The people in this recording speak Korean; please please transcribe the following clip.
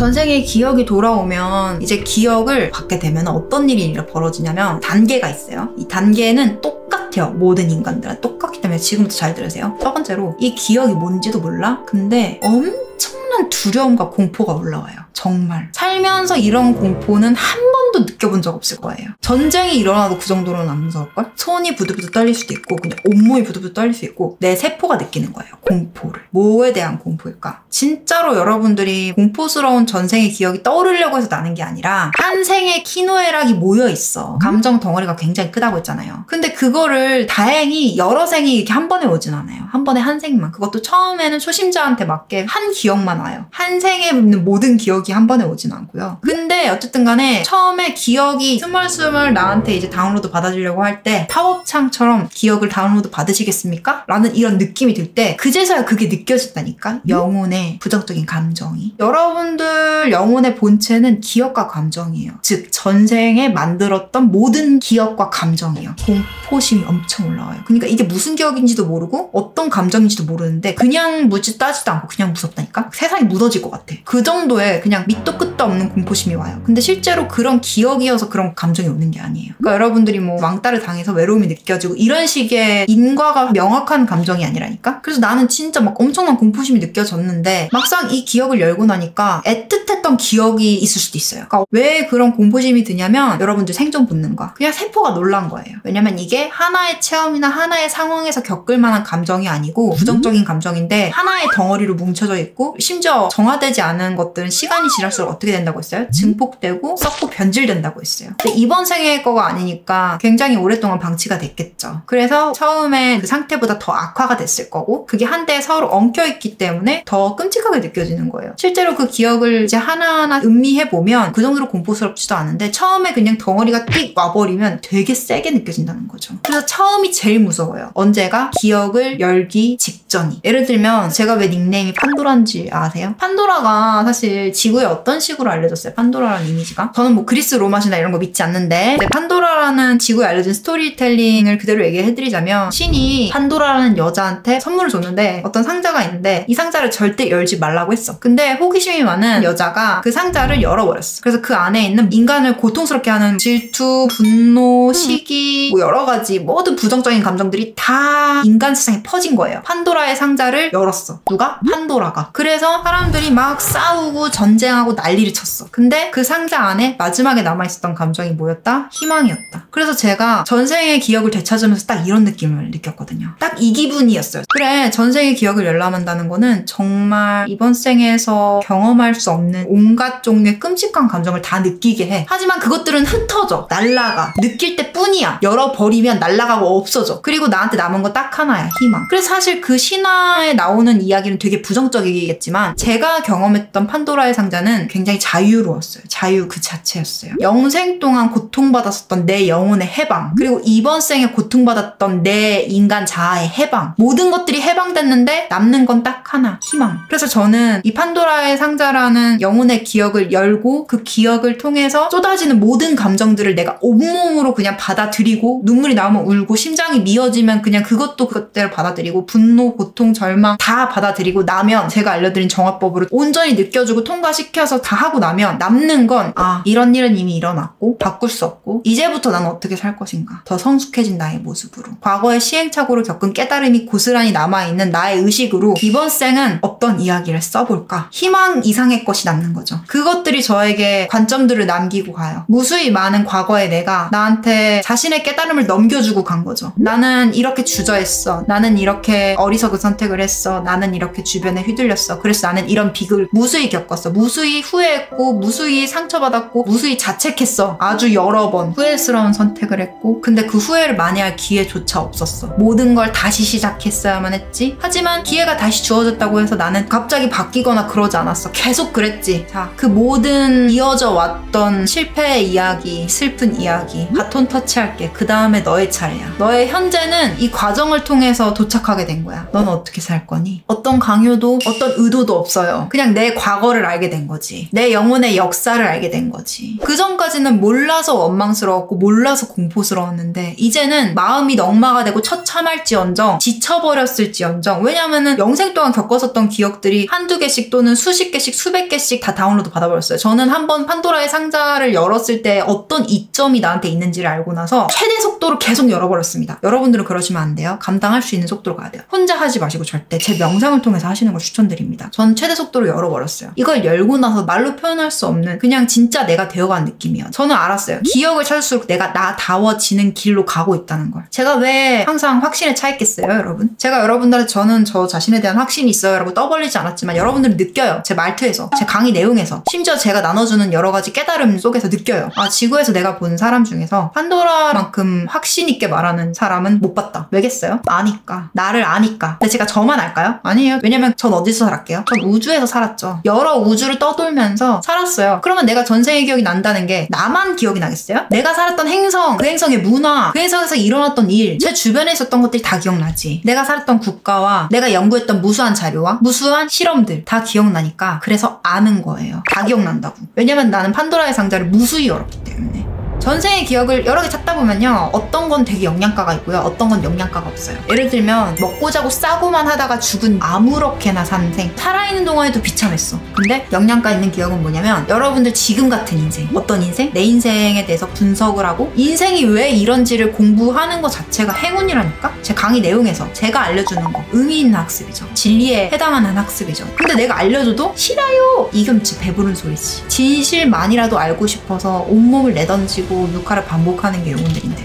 전생의 기억이 돌아오면 이제 기억을 받게 되면 어떤 일이 벌어지냐면 단계가 있어요. 이 단계는 똑같아요. 모든 인간들은 똑같기 때문에 지금부터 잘 들으세요. 첫 번째로 이 기억이 뭔지도 몰라. 근데 엄청난 두려움과 공포가 올라와요. 정말. 살면서 이런 공포는 한 번도 느껴본 적 없을 거예요. 전쟁이 일어나도 그 정도로는 안 무서울걸? 손이 부들부들 떨릴 수도 있고 그냥 온몸이 부들부들 떨릴 수 있고 내 세포가 느끼는 거예요. 공포를. 뭐에 대한 공포일까? 진짜로 여러분들이 공포스러운 전생의 기억이 떠오르려고 해서 나는 게 아니라 한 생의 희노애락이 모여있어. 감정 덩어리가 굉장히 크다고 했잖아요. 근데 그거를 다행히 여러 생이 이렇게 한 번에 오진 않아요. 한 번에 한 생만. 그것도 처음에는 초심자한테 맞게 한 기억만 와요. 한 생에 있는 모든 기억이 한 번에 오진 않고요. 근데 어쨌든 간에 처음에 기억이 스멀스멀 나한테 이제 다운로드 받아주려고 할 때 팝업창처럼 기억을 다운로드 받으시겠습니까? 라는 이런 느낌이 들 때 그제서야 그게 느껴진다니까? 영혼의 부정적인 감정이. 여러분들 영혼의 본체는 기억과 감정이에요. 즉 전생에 만들었던 모든 기억과 감정이에요. 공포심이 엄청 올라와요. 그러니까 이게 무슨 기억인지도 모르고 어떤 감정인지도 모르는데 그냥 묻지 따지도 않고 그냥 무섭다니까? 세상이 무너질 것 같아. 그 정도의 그냥 밑도 끝도 없는 공포심이 와요. 근데 실제로 그런 기억이어서 그런 감정이 오는 게 아니에요. 그러니까 여러분들이 뭐 왕따를 당해서 외로움이 느껴지고 이런 식의 인과가 명확한 감정이 아니라니까? 그래서 나는 진짜 막 엄청난 공포심이 느껴졌는데 막상 이 기억을 열고 나니까 애틋했던 기억이 있을 수도 있어요. 그러니까 왜 그런 공포심이 드냐면 여러분들 생존 본능과 그냥 세포가 놀란 거예요. 왜냐면 이게 하나의 체험이나 하나의 상황에서 겪을 만한 감정이 아니고 부정적인 감정인데 하나의 덩어리로 뭉쳐져 있고 심지어 정화되지 않은 것들은 시간이 지날수록 어떻게 된다고 했어요? 증폭되고 썩고 변질된다고 했어요. 근데 이번 생의 거가 아니니까 굉장히 오랫동안 방치가 됐겠죠. 그래서 처음에 그 상태보다 더 악화가 됐을 거고 그게 한데 서로 엉켜있기 때문에 더 끔찍하게 느껴지는 거예요. 실제로 그 기억을 이제 하나하나 음미해보면 그 정도로 공포스럽지도 않은데 처음에 그냥 덩어리가 띡 와버리면 되게 세게 느껴진다는 거죠. 그래서 처음이 제일 무서워요. 언제가? 기억을 열기 직전이. 예를 들면 제가 왜 닉네임이 판도라인지 아세요? 판도라가 사실 지구에 어떤 식으로 알려졌어요? 판도라라는 이미지가? 저는 뭐 그리스 로마시나 이런 거 믿지 않는데 판도라라는 지구에 알려진 스토리텔링을 그대로 얘기해드리자면 신이 판도라라는 여자한테 선물을 줬는데 어떤 상자가 있는데 이 상자를 절대 열지 말라고 했어. 근데 호기심이 많은 여자가 그 상자를 열어버렸어. 그래서 그 안에 있는 인간을 고통스럽게 하는 질투, 분노, 시기 뭐 여러 가지 모든 부정적인 감정들이 다 인간 세상에 퍼진 거예요. 판도라의 상자를 열었어. 누가? 판도라가. 그래서 사람들이 막 싸우고 전쟁하고 난리를 쳤어. 근데 그 상자 안에 마지막에 남아있었던 감정이 뭐였다? 희망이었다. 그래서 제가 전생의 기억을 되찾으면서 딱 이런 느낌을 느꼈거든요. 딱 이 기분이었어요. 그래, 전생의 기억을 열람한다는 거는 정말 이번 생에서 경험할 수 없는 온갖 종류의 끔찍한 감정을 다 느끼게 해. 하지만 그것들은 흩어져. 날아가. 느낄 때뿐이야. 열어버리면 날아가고 없어져. 그리고 나한테 남은 거 딱 하나야. 희망. 그래서 사실 그 신화에 나오는 이야기는 되게 부정적이겠지만 제가 경험했던 판도라의 상자는 굉장히 자유로웠어요. 자유 그 자체였어요. 영생 동안 고통받았었던 내 영혼의 해방, 그리고 이번 생에 고통받았던 내 인간 자아의 해방, 모든 것들이 해방됐는데 남는 건 딱 하나, 희망. 그래서 저는 이 판도라의 상자라는 영혼의 기억을 열고 그 기억을 통해서 쏟아지는 모든 감정들을 내가 온몸으로 그냥 받아들이고 눈물이 나오면 울고 심장이 미어지면 그냥 그것도 그것대로 받아들이고 분노, 고통, 절망 다 받아들이고 나면 제가 알려드린 정화법으로 온전히 느껴주고 통과시켜서 다 하고 나면 남는 건 이런 일은 이미 일어났고 바꿀 수 없고 이제부터 나는 어떻게 살 것인가, 더 성숙해진 나의 모습으로, 과거의 시행착오를 겪은 깨달음이 고스란히 남아있는 나의 의식으로 이번 생은 어떤 이야기를 써볼까, 희망 이상의 것이 남는 거죠. 그것들이 저에게 관점들을 남기고 가요. 무수히 많은 과거의 내가 나한테 자신의 깨달음을 넘겨주고 간 거죠. 나는 이렇게 주저했어, 나는 이렇게 어리석은 선택을 했어, 나는 이렇게 주변에 휘둘렸어, 그래서 나는 이런 비극을 무수히 겪었어, 무수히 후회했고 무수히 상처받았고 무수히 자책했어, 아주 여러 번 후회스러운 선택을 했고 근데 그 후회를 만회할 기회조차 없었어. 모든 걸 다시 시작했어야만 했지. 하지만 기회가 다시 주어졌다고 해서 나는 갑자기 바뀌거나 그러지 않았어. 계속 그랬지. 자, 그 모든 이어져 왔던 실패의 이야기, 슬픈 이야기 바톤 터치할게. 그 다음에 너의 차례야. 너의 현재는 이 과정을 통해서 도착하게 된 거야. 넌 어떻게 살 거니? 어떤 강요도 어떤 의도도 없어요. 그냥 내 과거를 알게 된 거지. 내 영혼의 역사 진짜를 알게 된 거지. 그 전까지는 몰라서 원망스러웠고 몰라서 공포스러웠는데 이제는 마음이 넉마가 되고 처참할지언정 지쳐버렸을지언정, 왜냐면은 영생 동안 겪었었던 기억들이 한두 개씩 또는 수십 개씩 수백 개씩 다 다운로드 받아버렸어요. 저는 한번 판도라의 상자를 열었을 때 어떤 이점이 나한테 있는지를 알고 나서 최대 속도로 계속 열어버렸습니다. 여러분들은 그러시면 안 돼요. 감당할 수 있는 속도로 가야 돼요. 혼자 하지 마시고 절대 제 명상을 통해서 하시는 걸 추천드립니다. 전 최대 속도로 열어버렸어요. 이걸 열고 나서 말로 표현할 수 없는 그냥 진짜 내가 되어간 느낌이에요. 저는 알았어요. 기억을 찾을수록 내가 나다워지는 길로 가고 있다는 걸. 제가 왜 항상 확신에 차 있겠어요, 여러분? 제가 여러분들한테 저는 저 자신에 대한 확신이 있어요 라고 떠벌리지 않았지만 여러분들은 느껴요. 제 말투에서, 제 강의 내용에서, 심지어 제가 나눠주는 여러 가지 깨달음 속에서 느껴요. 아, 지구에서 내가 본 사람 중에서 판도라만큼 확신 있게 말하는 사람은 못 봤다. 왜겠어요? 아니까. 나를 아니까. 근데 제가 저만 알까요? 아니에요. 왜냐면 전 어디서 살았게요? 전 우주에서 살았죠. 여러 우주를 떠돌면서 살았어요. 그러면 내가 전생의 기억이 난다는 게 나만 기억이 나겠어요? 내가 살았던 행성, 그 행성의 문화, 그 행성에서 일어났던 일, 제 주변에 있었던 것들이 다 기억나지. 내가 살았던 국가와 내가 연구했던 무수한 자료와 무수한 실험들 다 기억나니까 그래서 아는 거예요. 다 기억난다고. 왜냐면 나는 판도라의 상자를 무수히 열었기 때문에. 전생의 기억을 여러 개 찾다 보면요, 어떤 건 되게 영양가가 있고요, 어떤 건 영양가가 없어요. 예를 들면 먹고 자고 싸고만 하다가 죽은 아무렇게나 산 생, 살아있는 동안에도 비참했어. 근데 영양가 있는 기억은 뭐냐면 여러분들 지금 같은 인생, 어떤 인생? 내 인생에 대해서 분석을 하고 인생이 왜 이런지를 공부하는 것 자체가 행운이라니까? 제 강의 내용에서 제가 알려주는 거 의미 있는 학습이죠. 진리에 해당하는 학습이죠. 근데 내가 알려줘도 싫어요! 이건 진짜 배부른 소리지. 진실만이라도 알고 싶어서 온몸을 내던지고 육화를 반복하는 게 영혼들인데